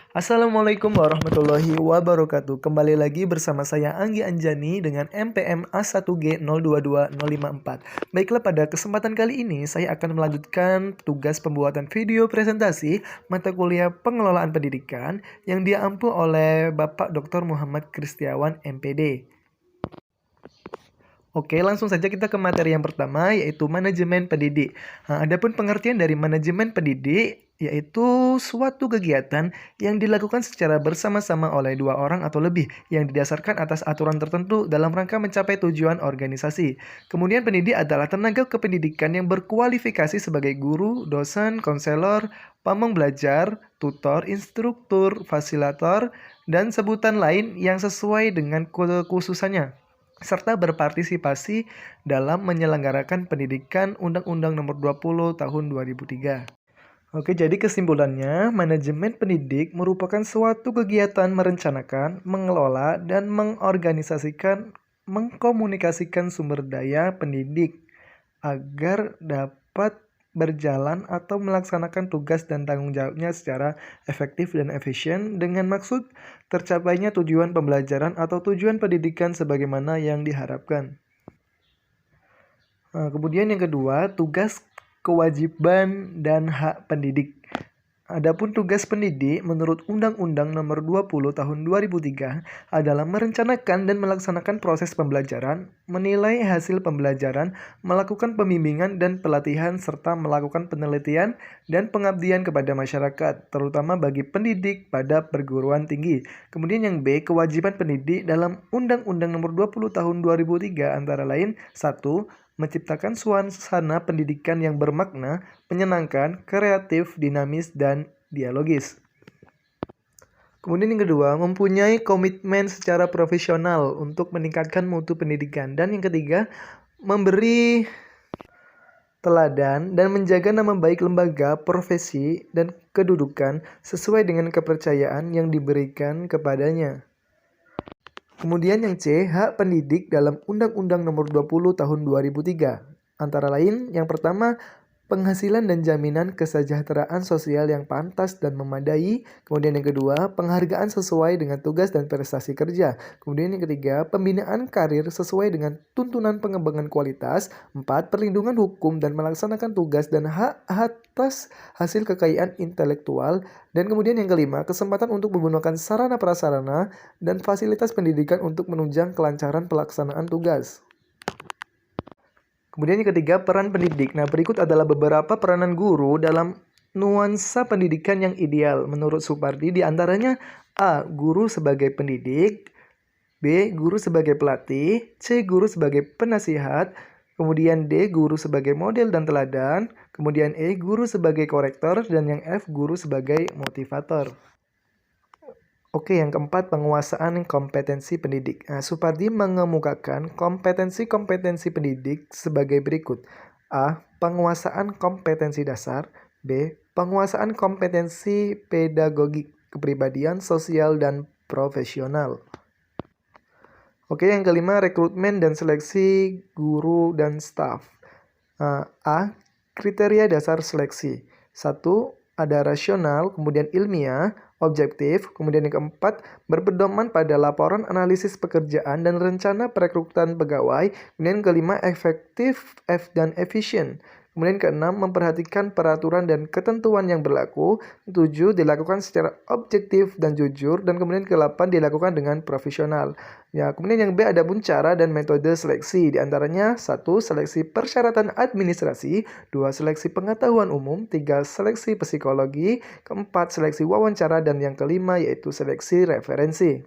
Assalamualaikum warahmatullahi wabarakatuh. Kembali lagi bersama saya Anggi Anjani dengan MPM A1G 022054. Baiklah, pada kesempatan kali ini saya akan melanjutkan tugas pembuatan video presentasi mata kuliah pengelolaan pendidikan yang diampu oleh Bapak Dr. Muhammad Kristiawan MPD. Oke, langsung saja kita ke materi yang pertama, yaitu manajemen pendidik. Adapun pengertian dari manajemen pendidik, yaitu suatu kegiatan yang dilakukan secara bersama-sama oleh dua orang atau lebih, yang didasarkan atas aturan tertentu dalam rangka mencapai tujuan organisasi. Kemudian pendidik adalah tenaga kependidikan yang berkualifikasi sebagai guru, dosen, konselor, pamong belajar, tutor, instruktur, fasilitator, dan sebutan lain yang sesuai dengan kekhususannya, serta berpartisipasi dalam menyelenggarakan pendidikan Undang-Undang Nomor 20 Tahun 2003. Oke, jadi kesimpulannya, manajemen pendidik merupakan suatu kegiatan merencanakan, mengelola, dan mengkomunikasikan sumber daya pendidik agar dapat berjalan atau melaksanakan tugas dan tanggung jawabnya secara efektif dan efisien dengan maksud tercapainya tujuan pembelajaran atau tujuan pendidikan sebagaimana yang diharapkan. Kemudian yang kedua, tugas, kewajiban, dan hak pendidik. Adapun tugas pendidik menurut Undang-Undang Nomor 20 Tahun 2003 adalah merencanakan dan melaksanakan proses pembelajaran, menilai hasil pembelajaran, melakukan pembimbingan dan pelatihan, serta melakukan penelitian dan pengabdian kepada masyarakat, terutama bagi pendidik pada perguruan tinggi. Kemudian yang B, kewajiban pendidik dalam Undang-Undang Nomor 20 Tahun 2003 antara lain: 1. Menciptakan suasana pendidikan yang bermakna, menyenangkan, kreatif, dinamis, dan dialogis. Kemudian yang kedua, mempunyai komitmen secara profesional untuk meningkatkan mutu pendidikan. Dan yang ketiga, memberi teladan dan menjaga nama baik lembaga, profesi, dan kedudukan sesuai dengan kepercayaan yang diberikan kepadanya. Kemudian yang C, hak pendidik dalam Undang-Undang Nomor 20 Tahun 2003. Antara lain, yang pertama, penghasilan dan jaminan kesejahteraan sosial yang pantas dan memadai. Kemudian yang kedua, penghargaan sesuai dengan tugas dan prestasi kerja. Kemudian yang ketiga, pembinaan karir sesuai dengan tuntunan pengembangan kualitas. 4. Perlindungan hukum dan melaksanakan tugas dan hak atas hasil kekayaan intelektual. Dan kemudian yang kelima, kesempatan untuk menggunakan sarana prasarana dan fasilitas pendidikan untuk menunjang kelancaran pelaksanaan tugas. Kemudian yang ketiga, peran pendidik. Nah, berikut adalah beberapa peranan guru dalam nuansa pendidikan yang ideal menurut Supardi. Di antaranya: A. Guru sebagai pendidik, B. Guru sebagai pelatih, C. Guru sebagai penasihat, kemudian D. Guru sebagai model dan teladan, kemudian E. Guru sebagai korektor, dan yang F. Guru sebagai motivator. Oke, yang keempat, penguasaan kompetensi pendidik. Nah, Supardi mengemukakan kompetensi-kompetensi pendidik sebagai berikut. A. Penguasaan kompetensi dasar. B. Penguasaan kompetensi pedagogik, kepribadian, sosial, dan profesional. Oke, yang kelima, rekrutmen dan seleksi guru dan staf. A. Kriteria dasar seleksi. 1. Ada rasional, kemudian ilmiah, objektif, kemudian yang keempat, berpedoman pada laporan analisis pekerjaan dan rencana perekrutan pegawai, kemudian kelima, efektif dan efisien. Kemudian keenam, memperhatikan peraturan dan ketentuan yang berlaku. 7. Dilakukan secara objektif dan jujur. Dan kemudian ke-8, dilakukan dengan profesional. Ya, kemudian yang B, ada pun cara dan metode seleksi. Di antaranya: 1. Seleksi persyaratan administrasi. 2. Seleksi pengetahuan umum. 3. Seleksi psikologi. Keempat, seleksi wawancara. Dan yang kelima, yaitu seleksi referensi.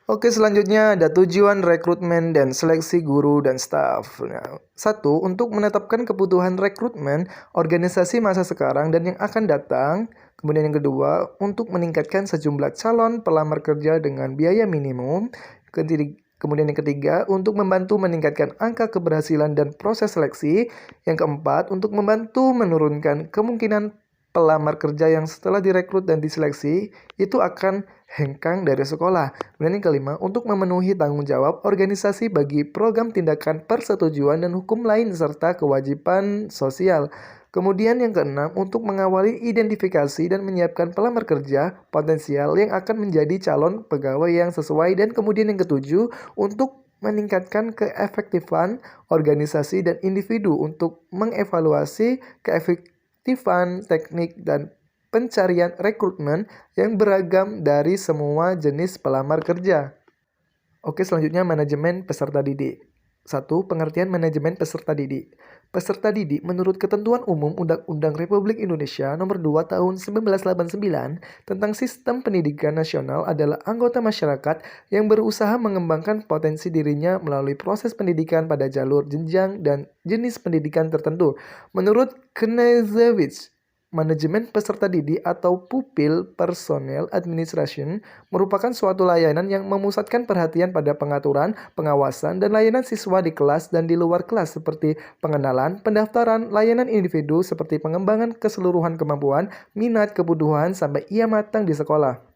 Oke, selanjutnya ada tujuan rekrutmen dan seleksi guru dan staf. Nah, 1. Untuk menetapkan kebutuhan rekrutmen organisasi masa sekarang dan yang akan datang. Kemudian yang kedua, untuk meningkatkan sejumlah calon pelamar kerja dengan biaya minimum. Kemudian yang ketiga, untuk membantu meningkatkan angka keberhasilan dan proses seleksi. Yang keempat, untuk membantu menurunkan kemungkinan pelamar kerja yang setelah direkrut dan diseleksi itu akan hengkang dari sekolah. Kemudian yang kelima, untuk memenuhi tanggung jawab organisasi bagi program tindakan persetujuan dan hukum lain serta kewajiban sosial. Kemudian yang keenam, untuk mengawali identifikasi dan menyiapkan pelamar kerja potensial yang akan menjadi calon pegawai yang sesuai. Dan kemudian yang ketujuh, untuk meningkatkan keefektifan organisasi dan individu untuk mengevaluasi keefektifan teknik dan pencarian rekrutmen yang beragam dari semua jenis pelamar kerja. Oke, selanjutnya manajemen peserta didik. 1. Pengertian manajemen peserta didik. Peserta didik menurut Ketentuan Umum Undang-Undang Republik Indonesia Nomor 2 Tahun 1989 tentang Sistem Pendidikan Nasional adalah anggota masyarakat yang berusaha mengembangkan potensi dirinya melalui proses pendidikan pada jalur jenjang dan jenis pendidikan tertentu. Menurut Knežević, manajemen peserta didik atau Pupil Personnel Administration merupakan suatu layanan yang memusatkan perhatian pada pengaturan, pengawasan, dan layanan siswa di kelas dan di luar kelas seperti pengenalan, pendaftaran, layanan individu seperti pengembangan keseluruhan kemampuan, minat, kebutuhan, sampai ia matang di sekolah.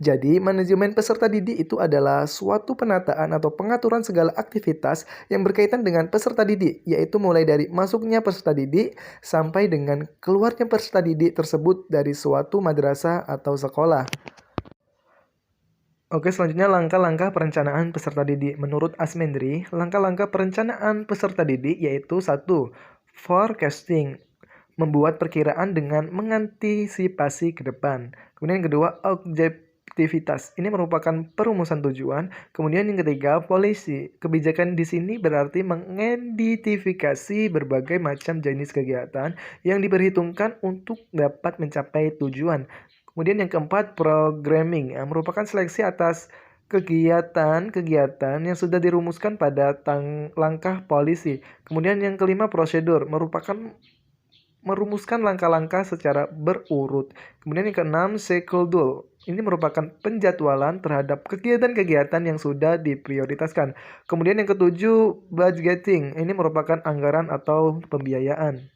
Jadi, manajemen peserta didik itu adalah suatu penataan atau pengaturan segala aktivitas yang berkaitan dengan peserta didik, yaitu mulai dari masuknya peserta didik sampai dengan keluarnya peserta didik tersebut dari suatu madrasah atau sekolah. Oke, selanjutnya langkah-langkah perencanaan peserta didik. Menurut Asmendri, langkah-langkah perencanaan peserta didik yaitu 1. Forecasting, membuat perkiraan dengan mengantisipasi ke depan. Kemudian yang kedua, objektivitas. Ini merupakan perumusan tujuan. Kemudian yang ketiga, policy. Kebijakan di sini berarti mengidentifikasi berbagai macam jenis kegiatan yang diperhitungkan untuk dapat mencapai tujuan. Kemudian yang keempat, programming, merupakan seleksi atas kegiatan-kegiatan yang sudah dirumuskan pada langkah polisi. Kemudian yang kelima, prosedur, merupakan merumuskan langkah-langkah secara berurut. Kemudian yang keenam, schedule. Ini merupakan penjadwalan terhadap kegiatan-kegiatan yang sudah diprioritaskan. Kemudian yang ketujuh, budgeting. Ini merupakan anggaran atau pembiayaan.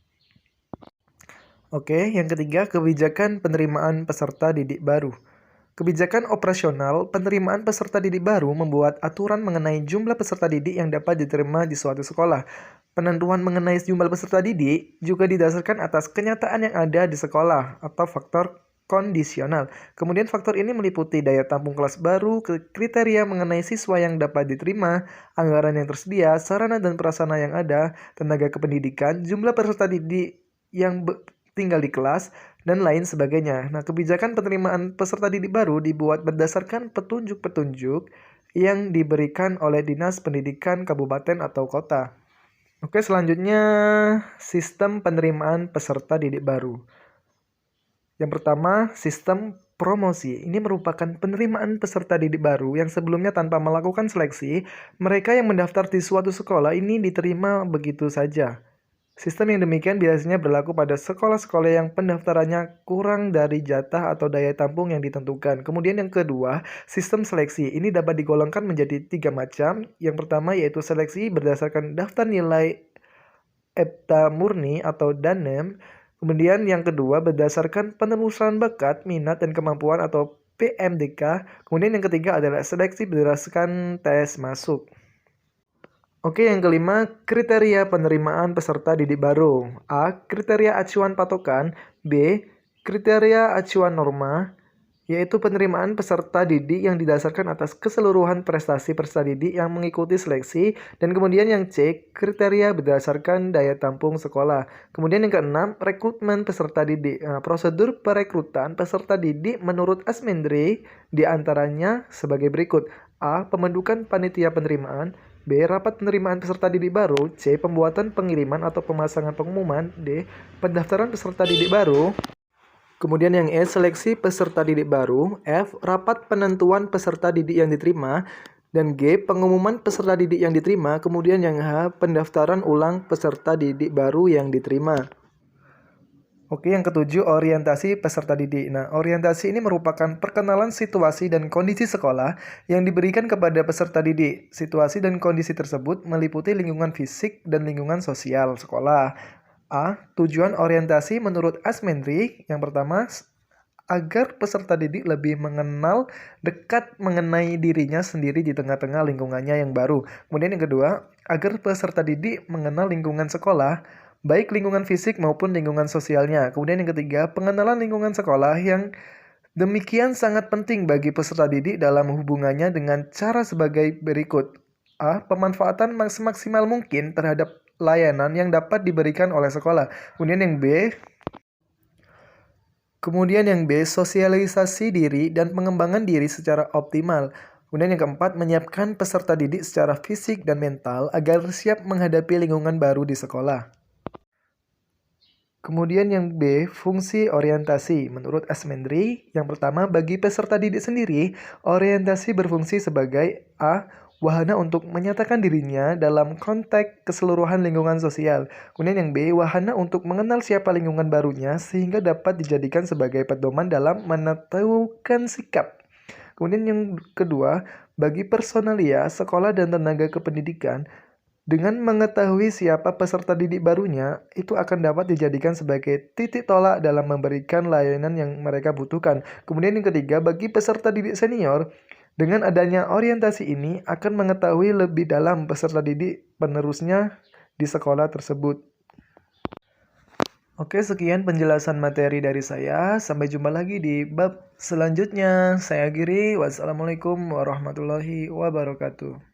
Oke, yang ketiga, kebijakan penerimaan peserta didik baru. Kebijakan operasional penerimaan peserta didik baru membuat aturan mengenai jumlah peserta didik yang dapat diterima di suatu sekolah. Penentuan mengenai jumlah peserta didik juga didasarkan atas kenyataan yang ada di sekolah atau faktor kondisional. Kemudian faktor ini meliputi daya tampung kelas baru, kriteria mengenai siswa yang dapat diterima, anggaran yang tersedia, sarana dan prasarana yang ada, tenaga kependidikan, jumlah peserta didik yang tinggal di kelas, dan lain sebagainya. Nah, kebijakan penerimaan peserta didik baru dibuat berdasarkan petunjuk-petunjuk yang diberikan oleh Dinas Pendidikan Kabupaten atau Kota. Oke, selanjutnya sistem penerimaan peserta didik baru. Yang pertama, sistem promosi. Ini merupakan penerimaan peserta didik baru yang sebelumnya tanpa melakukan seleksi, mereka yang mendaftar di suatu sekolah ini diterima begitu saja. Sistem yang demikian biasanya berlaku pada sekolah-sekolah yang pendaftarannya kurang dari jatah atau daya tampung yang ditentukan. Kemudian yang kedua, sistem seleksi. Ini dapat digolongkan menjadi 3 macam. Yang pertama yaitu seleksi berdasarkan daftar nilai EBTA murni atau DANEM. Kemudian yang kedua berdasarkan penelusuran bakat, minat, dan kemampuan atau PMDK. Kemudian yang ketiga adalah seleksi berdasarkan tes masuk. Oke, yang kelima, kriteria penerimaan peserta didik baru. A. Kriteria acuan patokan. B. Kriteria acuan norma, yaitu penerimaan peserta didik yang didasarkan atas keseluruhan prestasi peserta didik yang mengikuti seleksi. Dan kemudian yang C. Kriteria berdasarkan daya tampung sekolah. Kemudian yang keenam, rekrutmen peserta didik. Nah, prosedur perekrutan peserta didik menurut Asmendri diantaranya sebagai berikut. A. Pembentukan panitia penerimaan. B. Rapat penerimaan peserta didik baru. C. Pembuatan pengiriman atau pemasangan pengumuman. D. Pendaftaran peserta didik baru. Kemudian yang E. Seleksi peserta didik baru. F. Rapat penentuan peserta didik yang diterima. Dan G. Pengumuman peserta didik yang diterima. Kemudian yang H. Pendaftaran ulang peserta didik baru yang diterima. Oke, yang ketujuh, orientasi peserta didik. Nah, orientasi ini merupakan perkenalan situasi dan kondisi sekolah yang diberikan kepada peserta didik. Situasi dan kondisi tersebut meliputi lingkungan fisik dan lingkungan sosial sekolah. A. Tujuan orientasi menurut Asmendri. Yang pertama, agar peserta didik lebih mengenal dekat mengenai dirinya sendiri di tengah-tengah lingkungannya yang baru. Kemudian yang kedua, agar peserta didik mengenal lingkungan sekolah, baik lingkungan fisik maupun lingkungan sosialnya. Kemudian yang ketiga, pengenalan lingkungan sekolah yang demikian sangat penting bagi peserta didik dalam hubungannya dengan cara sebagai berikut. A. Pemanfaatan semaksimal mungkin terhadap layanan yang dapat diberikan oleh sekolah. Kemudian yang B, sosialisasi diri dan pengembangan diri secara optimal. Kemudian yang keempat, menyiapkan peserta didik secara fisik dan mental agar siap menghadapi lingkungan baru di sekolah. Kemudian yang B, fungsi orientasi. Menurut Asmendri, yang pertama, bagi peserta didik sendiri, orientasi berfungsi sebagai A. Wahana untuk menyatakan dirinya dalam konteks keseluruhan lingkungan sosial. Kemudian yang B, wahana untuk mengenal siapa lingkungan barunya sehingga dapat dijadikan sebagai pedoman dalam menentukan sikap. Kemudian yang kedua, bagi personalia, sekolah dan tenaga kependidikan, dengan mengetahui siapa peserta didik barunya, itu akan dapat dijadikan sebagai titik tolak dalam memberikan layanan yang mereka butuhkan. Kemudian yang ketiga, bagi peserta didik senior, dengan adanya orientasi ini akan mengetahui lebih dalam peserta didik penerusnya di sekolah tersebut. Oke, sekian penjelasan materi dari saya. Sampai jumpa lagi di bab selanjutnya. Saya akhiri. Wassalamualaikum warahmatullahi wabarakatuh.